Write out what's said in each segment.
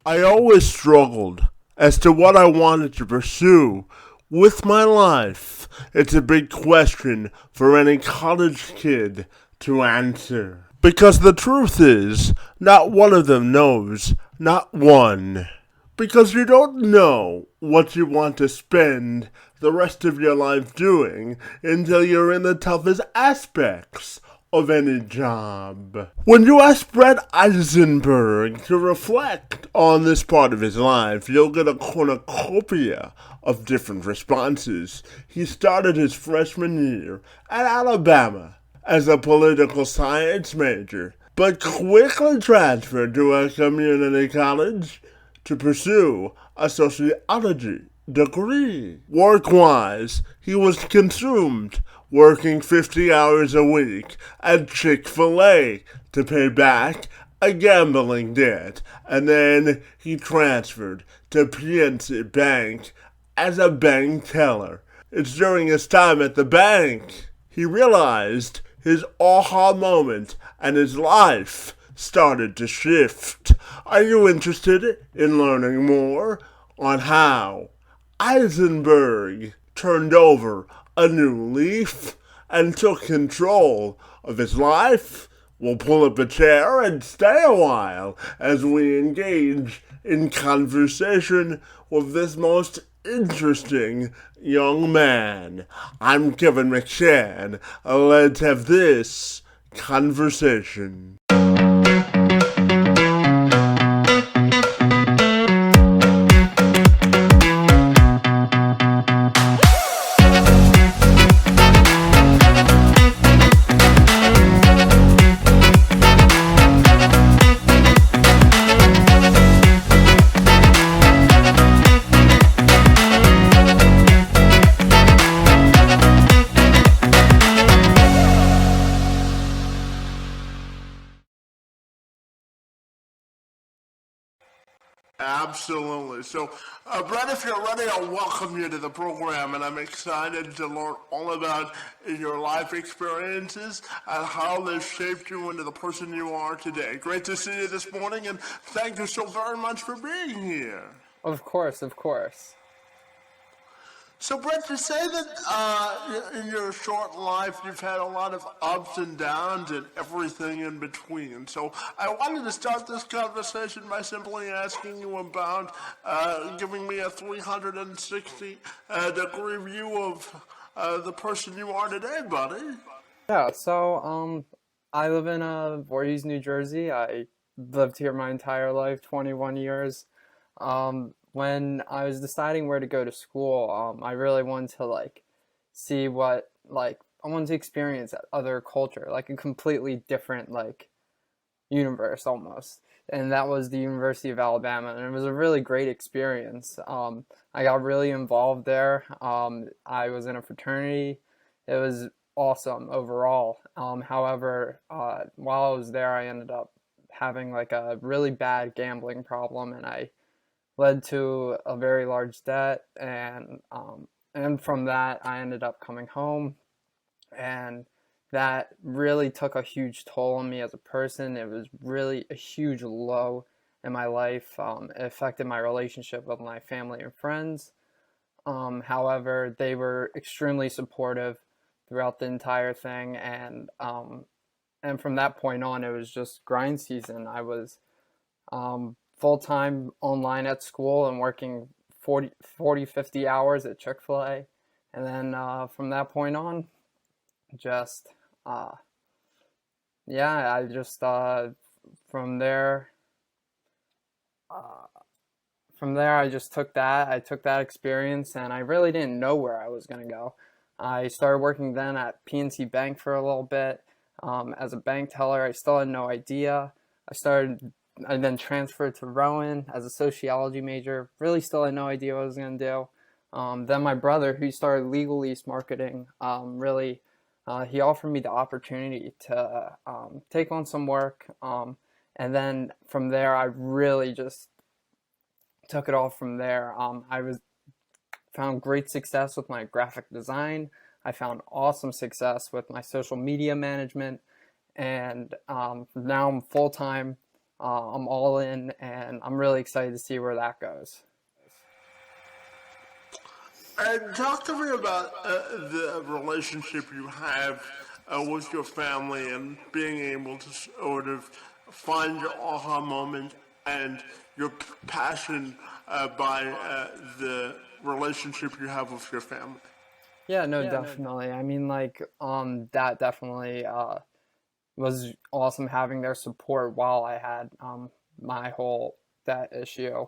I always struggled as to what I wanted to pursue with my life. It's a big question for any college kid to answer. Because the truth is, not one of them knows, not one. Because you don't know what you want to spend the rest of your life doing until you're in the toughest aspects of any job. When you ask Brett Eisenberg to reflect on this part of his life, you'll get a cornucopia of different responses. He started his freshman year at Alabama as a political science major, but quickly transferred to a community college to pursue a sociology degree. Work-wise, he was consumed working 50 hours a week at Chick-Fil-A to pay back a gambling debt, and then he transferred to PNC Bank as a bank teller. It's during his time at the bank he realized his aha moment and his life started to shift. Are you interested in learning more on how Eisenberg turned over a new leaf and took control of his life? We'll pull up a chair and stay a while as we engage in conversation with this most interesting young man. I'm Kevin McShann. Let's have this conversation. Absolutely. So, Brett, if you're ready, I'll welcome you to the program, and I'm excited to learn all about your life experiences and how they've shaped you into the person you are today. Great to see you this morning, and thank you so very much for being here. Of course, of course. So, Brett, you say that in your short life you've had a lot of ups and downs and everything in between. So, I wanted to start this conversation by simply asking you about giving me a 360 degree view of the person you are today, buddy. I live in Voorhees, New Jersey. I lived here my entire life, 21 years. When I was deciding where to go to school, I really wanted to see what I wanted to experience other culture, like a completely different universe almost. And that was the University of Alabama, and it was a really great experience. I got really involved there. I was in a fraternity. It was awesome overall. However, while I was there, I ended up having a really bad gambling problem, and I led to a very large debt. And from that, I ended up coming home, and that really took a huge toll on me as a person. It was really a huge low in my life. It affected my relationship with my family and friends. However, they were extremely supportive throughout the entire thing, and from that point on, it was just grind season. I was full time online at school and working 50 hours at Chick-Fil-A, and then from that point on, just uh, yeah, I just from there. Uh, from there, I just took that. I took that experience, and I really didn't know where I was going to go. I started working then at PNC Bank for a little bit as a bank teller. I still had no idea. I then transferred to Rowan as a sociology major. Really still had no idea what I was going to do. Then my brother, who started legal lease marketing, he offered me the opportunity to take on some work. And then from there, I really just took it all from there. Found great success with my graphic design. I found awesome success with my social media management, and now I'm full time I'm all in, and I'm really excited to see where that goes. And talk to me about the relationship you have with your family and being able to sort of find your aha moment and your passion by the relationship you have with your family. Yeah, no, definitely. I mean, like, that definitely was awesome having their support while I had my whole that issue.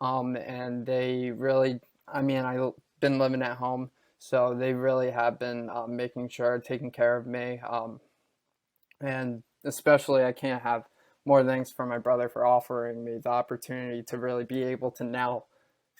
And they really, I mean, I've been living at home, so they really have been making sure, taking care of me. And especially, I can't have more thanks for my brother for offering me the opportunity to really be able to now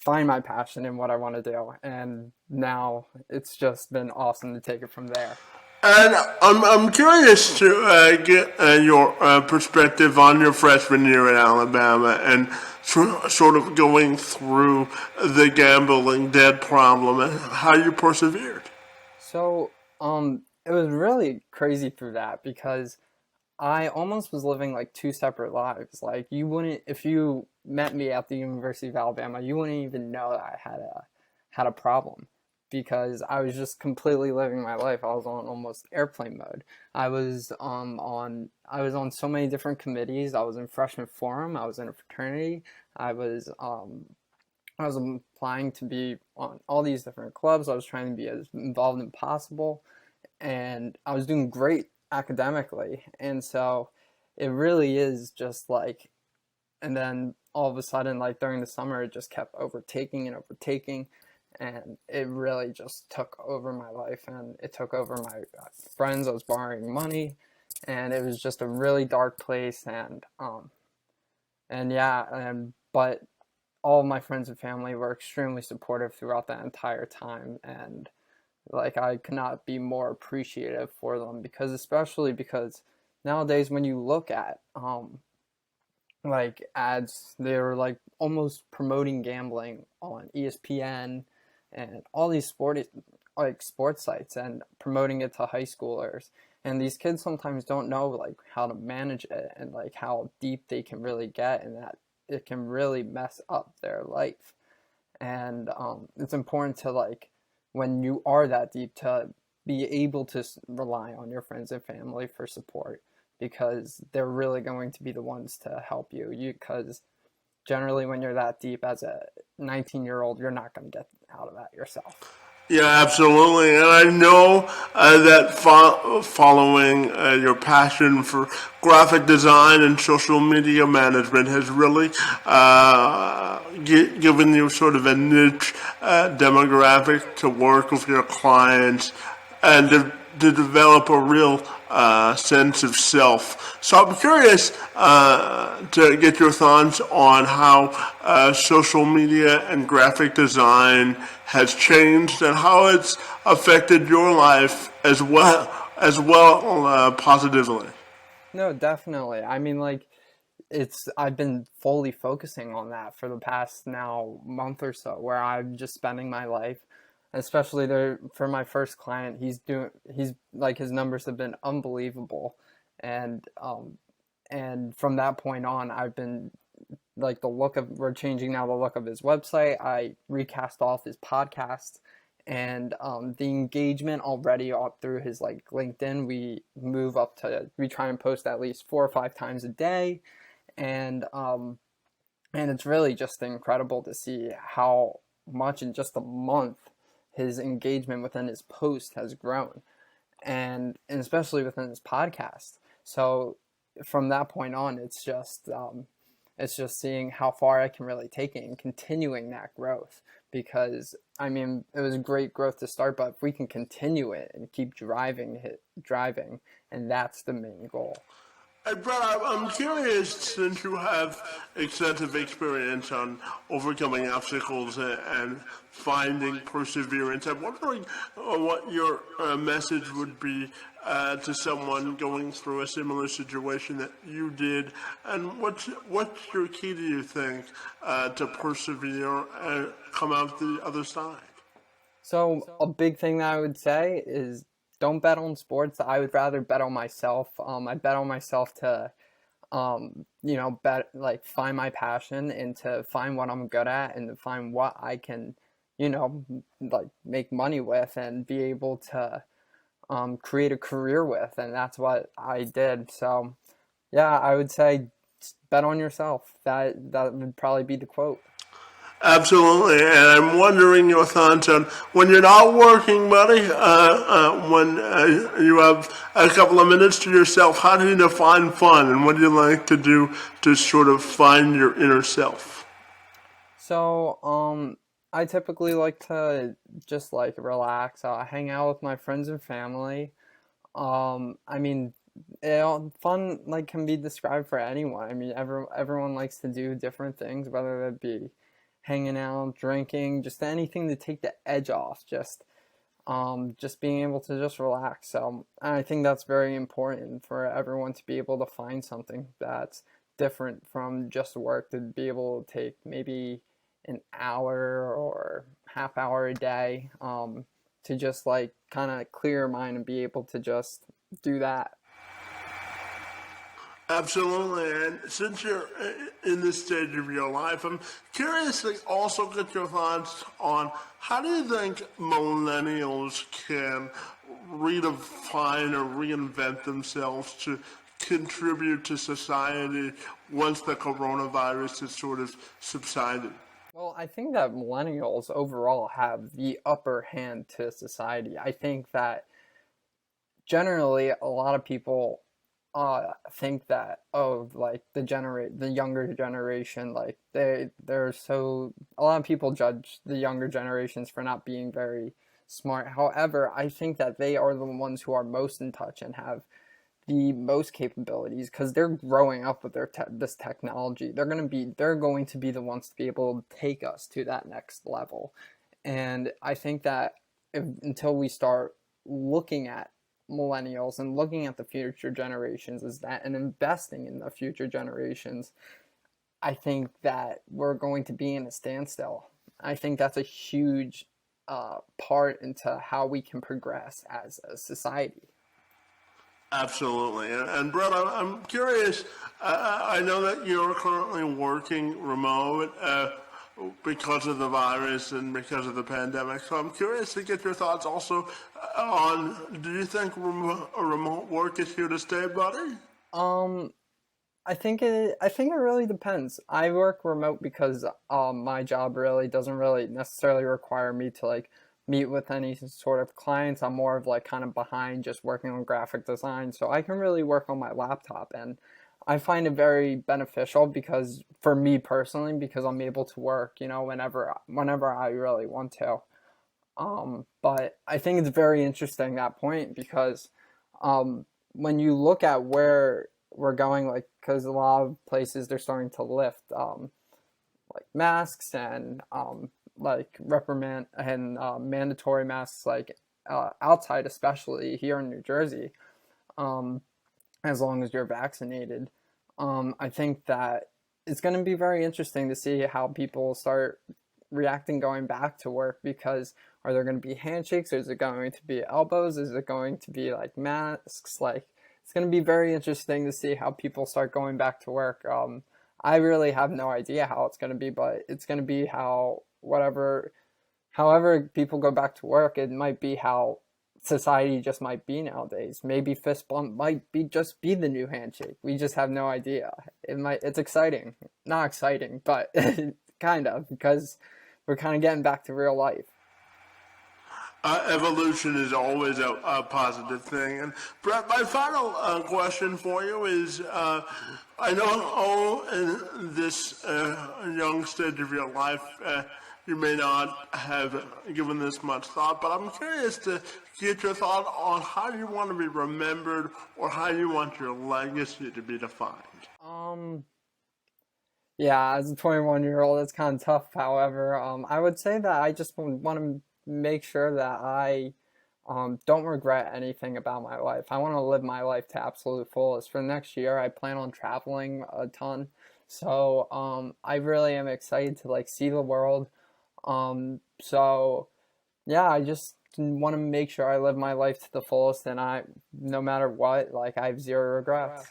find my passion in what I want to do. And now it's just been awesome to take it from there. And I'm curious to get your perspective on your freshman year at Alabama and sort of going through the gambling debt problem and how you persevered. So, it was really crazy through that because I almost was living like two separate lives. Like you wouldn't, if you met me at the University of Alabama, you wouldn't even know that I had a problem because I was just completely living my life. I was on almost airplane mode. I was on so many different committees. I was in freshman forum. I was in a fraternity. I was I was applying to be on all these different clubs. I was trying to be as involved as possible, and I was doing great academically. And so it really is just like, and then all of a sudden, like during the summer, it just kept overtaking and overtaking. And it really just took over my life and it took over my friends. I was borrowing money and it was just a really dark place. And yeah, but all of my friends and family were extremely supportive throughout that entire time. And like I could not be more appreciative for them because especially because nowadays when you look at like ads, they're like almost promoting gambling on ESPN and all these sports sites and promoting it to high schoolers, and these kids sometimes don't know like how to manage it and like how deep they can really get and that it can really mess up their life. And it's important to like when you are that deep to be able to rely on your friends and family for support because they're really going to be the ones to help you because generally when you're that deep as a 19-year-old you're not going to get out of that yourself. Yeah, absolutely. And I know that following your passion for graphic design and social media management has really given you sort of a niche demographic to work with your clients and to develop a real sense of self. So I'm curious to get your thoughts on how social media and graphic design has changed and how it's affected your life as well positively. No, definitely. I mean, like, it's I've been fully focusing on that for the past now month or so, where I'm just spending my life, especially there for my first client. He's like his numbers have been unbelievable, and from that point on, I've been like we're changing now the look of his website. I recast off his podcast and the engagement already up through his like LinkedIn. We try and post at least 4 or 5 times a day, and it's really just incredible to see how much in just a month his engagement within his post has grown, and especially within his podcast. So from that point on, it's just seeing how far I can really take it and continuing that growth. Because I mean, it was great growth to start, but if we can continue it and keep driving, and that's the main goal. Hey, Brett, I'm curious since you have extensive experience on overcoming obstacles and finding perseverance. I'm wondering what your message would be to someone going through a similar situation that you did, and what's your key, do you think, to persevere and come out the other side? So a big thing that I would say is don't bet on sports. I would rather bet on myself. I bet on myself to find my passion and to find what I'm good at and to find what I can, like make money with and be able to create a career with. And that's what I did. So, yeah, I would say bet on yourself. That would probably be the quote. Absolutely, and I'm wondering your thoughts on when you're not working, buddy. When you have a couple of minutes to yourself, how do you define fun, and what do you like to do to sort of find your inner self? So, I typically like to just like relax, hang out with my friends and family. I mean, fun like can be described for anyone. I mean, everyone likes to do different things, whether it be hanging out, drinking, just anything to take the edge off. Just being able to just relax. So I think that's very important for everyone to be able to find something that's different from just work, to be able to take maybe an hour or half hour a day, to just like kind of clear your mind and be able to just do that. Absolutely, and since you're in this stage of your life, I'm curious to also get your thoughts on how do you think millennials can redefine or reinvent themselves to contribute to society once the coronavirus has sort of subsided? Well, I think that millennials overall have the upper hand to society. I think that generally a lot of people think that, oh, like the younger generation, like they're so, a lot of people judge the younger generations for not being very smart. However, I think that they are the ones who are most in touch and have the most capabilities because they're growing up with this technology. They're going to be the ones to be able to take us to that next level. And I think that until we start looking at millennials and looking at the future generations as that and investing in the future generations, I think that we're going to be in a standstill. I think that's a huge part into how we can progress as a society. Absolutely. And Brett, I'm curious. I know that you're currently working remote because of the virus and because of the pandemic. So I'm curious to get your thoughts also on do you think remote work is here to stay, buddy? Um, I think it really depends. I work remote because my job really doesn't really necessarily require me to like meet with any sort of clients. I'm more of like kind of behind just working on graphic design, so I can really work on my laptop, and I find it very beneficial because for me personally, because I'm able to work, whenever I really want to. But I think it's very interesting that point because when you look at where we're going, like, because a lot of places they're starting to lift like masks and like reprimand and mandatory masks, like outside, especially here in New Jersey, um, as long as you're vaccinated. I think that it's going to be very interesting to see how people start reacting going back to work because are there going to be handshakes? Is it going to be elbows? Is it going to be like masks? Like it's going to be very interesting to see how people start going back to work. I really have no idea how it's going to be, but it's going to be how however people go back to work, it might be how society just might be nowadays. Maybe fist bump might be just be the new handshake. We just have no idea. It's exciting. Not exciting, but kind of because we're kind of getting back to real life. Evolution is always a positive thing. And Brett, my final question for you is I know in this young stage of your life you may not have given this much thought, but I'm curious to get your thought on how you want to be remembered or how you want your legacy to be defined. Um, yeah, as a 21-year-old, it's kind of tough. However, I would say that I just want to make sure that I don't regret anything about my life. I want to live my life to absolute fullest. For the next year, I plan on traveling a ton. So I really am excited to like see the world. So yeah, I just want to make sure I live my life to the fullest, and no matter what, like I have zero regrets.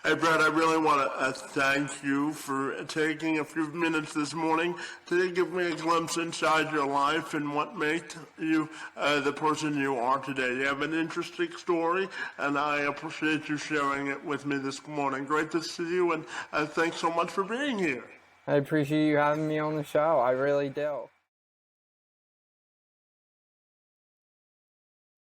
Hey, Brett, I really want to thank you for taking a few minutes this morning to give me a glimpse inside your life and what made you the person you are today. You have an interesting story, and I appreciate you sharing it with me this morning. Great to see you, and thanks so much for being here. I appreciate you having me on the show. I really do.